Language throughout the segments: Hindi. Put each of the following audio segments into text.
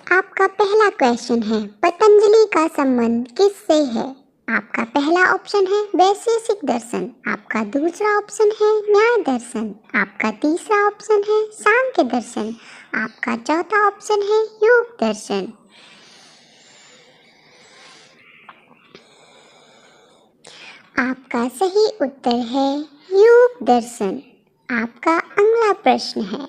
आपका पहला क्वेश्चन है, पतंजलि का संबंध किससे है? आपका पहला ऑप्शन है वैशेषिक दर्शन, आपका दूसरा ऑप्शन है न्याय दर्शन, आपका तीसरा ऑप्शन है सांख्य दर्शन, आपका चौथा ऑप्शन है योग दर्शन। आपका सही उत्तर है योग दर्शन। आपका अगला प्रश्न है,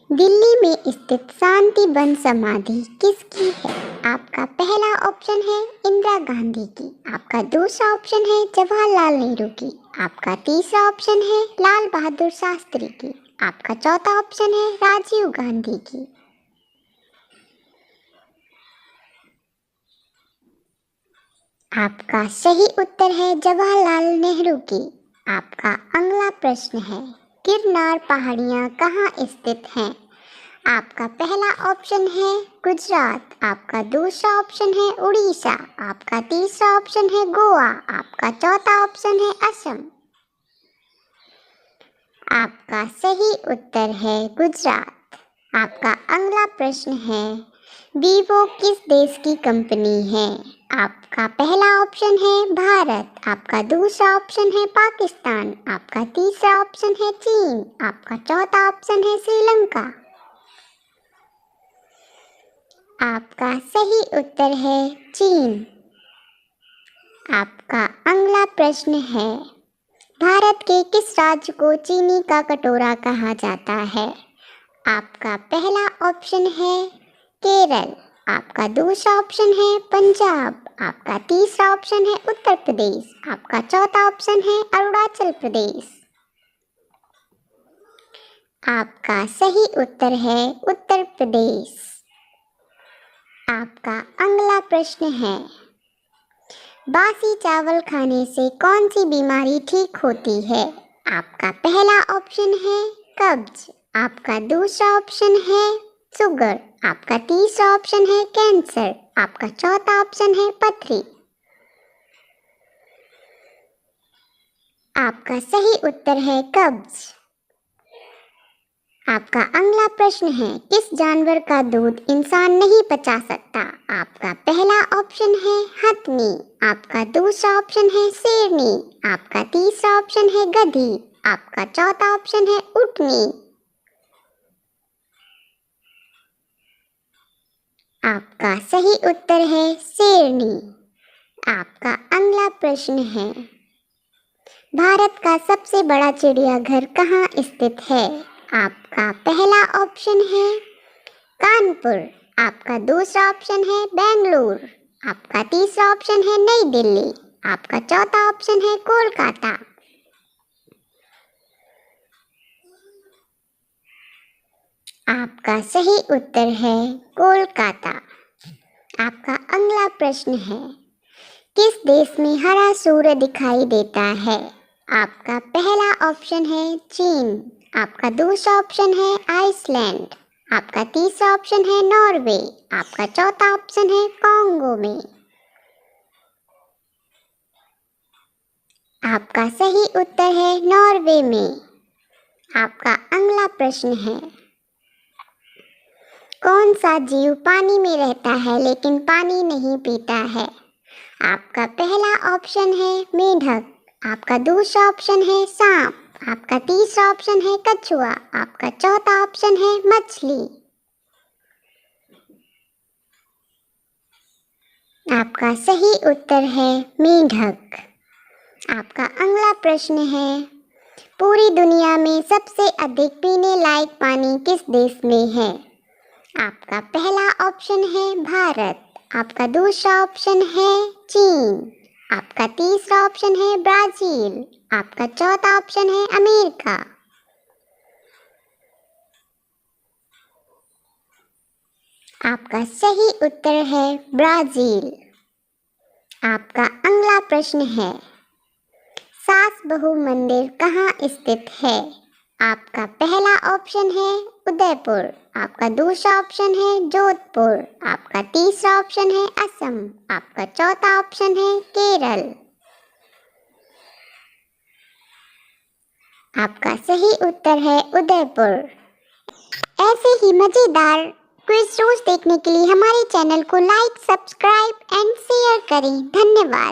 दिल्ली में स्थित शांति वन समाधि किसकी है? आपका पहला ऑप्शन है इंदिरा गांधी की, आपका दूसरा ऑप्शन है जवाहरलाल नेहरू की, आपका तीसरा ऑप्शन है लाल बहादुर शास्त्री की, आपका चौथा ऑप्शन है राजीव गांधी की। आपका सही उत्तर है जवाहरलाल नेहरू की। आपका अगला प्रश्न है, गिरनार पहाड़ियाँ कहाँ स्थित हैं? आपका पहला ऑप्शन है गुजरात, आपका दूसरा ऑप्शन है उड़ीसा, आपका तीसरा ऑप्शन है गोवा, आपका चौथा ऑप्शन है असम। आपका सही उत्तर है गुजरात। आपका अगला प्रश्न है, वीवो किस देश की कंपनी है? आपका पहला ऑप्शन है भारत, आपका दूसरा ऑप्शन है पाकिस्तान, आपका तीसरा ऑप्शन है चीन, आपका चौथा ऑप्शन है श्रीलंका। आपका सही उत्तर है चीन। आपका अगला प्रश्न है, भारत के किस राज्य को चीनी का कटोरा कहा जाता है? आपका पहला ऑप्शन है केरल, आपका दूसरा ऑप्शन है पंजाब, आपका तीसरा ऑप्शन है उत्तर प्रदेश, आपका चौथा ऑप्शन है अरुणाचल प्रदेश। आपका सही उत्तर है उत्तर प्रदेश। आपका अगला प्रश्न है, बासी चावल खाने से कौन सी बीमारी ठीक होती है? आपका पहला ऑप्शन है कब्ज, आपका दूसरा ऑप्शन है शुगर, आपका तीसरा ऑप्शन है कैंसर, आपका चौथा ऑप्शन है पथरी। आपका सही उत्तर है कब्ज। आपका अगला प्रश्न है, किस जानवर का दूध इंसान नहीं पचा सकता? आपका पहला ऑप्शन है हथनी, आपका दूसरा ऑप्शन है शेरनी, आपका तीसरा ऑप्शन है गधी, आपका चौथा ऑप्शन है ऊँटनी। आपका सही उत्तर है शेरनी। आपका अगला प्रश्न है, भारत का सबसे बड़ा चिड़ियाघर कहाँ स्थित है? आपका पहला ऑप्शन है कानपुर, आपका दूसरा ऑप्शन है बेंगलुरु, आपका तीसरा ऑप्शन है नई दिल्ली, आपका चौथा ऑप्शन है कोलकाता। आपका सही उत्तर है कोलकाता। आपका अगला प्रश्न है, किस देश में हरा सूर्य दिखाई देता है? आपका पहला ऑप्शन है चीन, आपका दूसरा ऑप्शन है आइसलैंड, आपका तीसरा ऑप्शन है नॉर्वे, आपका चौथा ऑप्शन है कांगो में। आपका सही उत्तर है नॉर्वे में। आपका अगला प्रश्न है, कौन सा जीव पानी में रहता है लेकिन पानी नहीं पीता है? आपका पहला ऑप्शन है मेंढक, आपका दूसरा ऑप्शन है सांप, आपका तीसरा ऑप्शन है कछुआ, आपका चौथा ऑप्शन है मछली। आपका सही उत्तर है मेंढक। आपका अगला प्रश्न है, पूरी दुनिया में सबसे अधिक पीने लायक पानी किस देश में है? आपका पहला ऑप्शन है भारत, आपका दूसरा ऑप्शन है चीन, आपका तीसरा ऑप्शन है ब्राजील, आपका चौथा ऑप्शन है अमेरिका। आपका सही उत्तर है ब्राजील। आपका अगला प्रश्न है, सास बहू मंदिर कहाँ स्थित है? आपका पहला ऑप्शन है उदयपुर, आपका दूसरा ऑप्शन है जोधपुर, आपका तीसरा ऑप्शन है असम, आपका चौथा ऑप्शन है केरल। आपका सही उत्तर है उदयपुर। ऐसे ही मजेदार क्विज रोज देखने के लिए हमारे चैनल को लाइक, सब्सक्राइब एंड शेयर करें। धन्यवाद।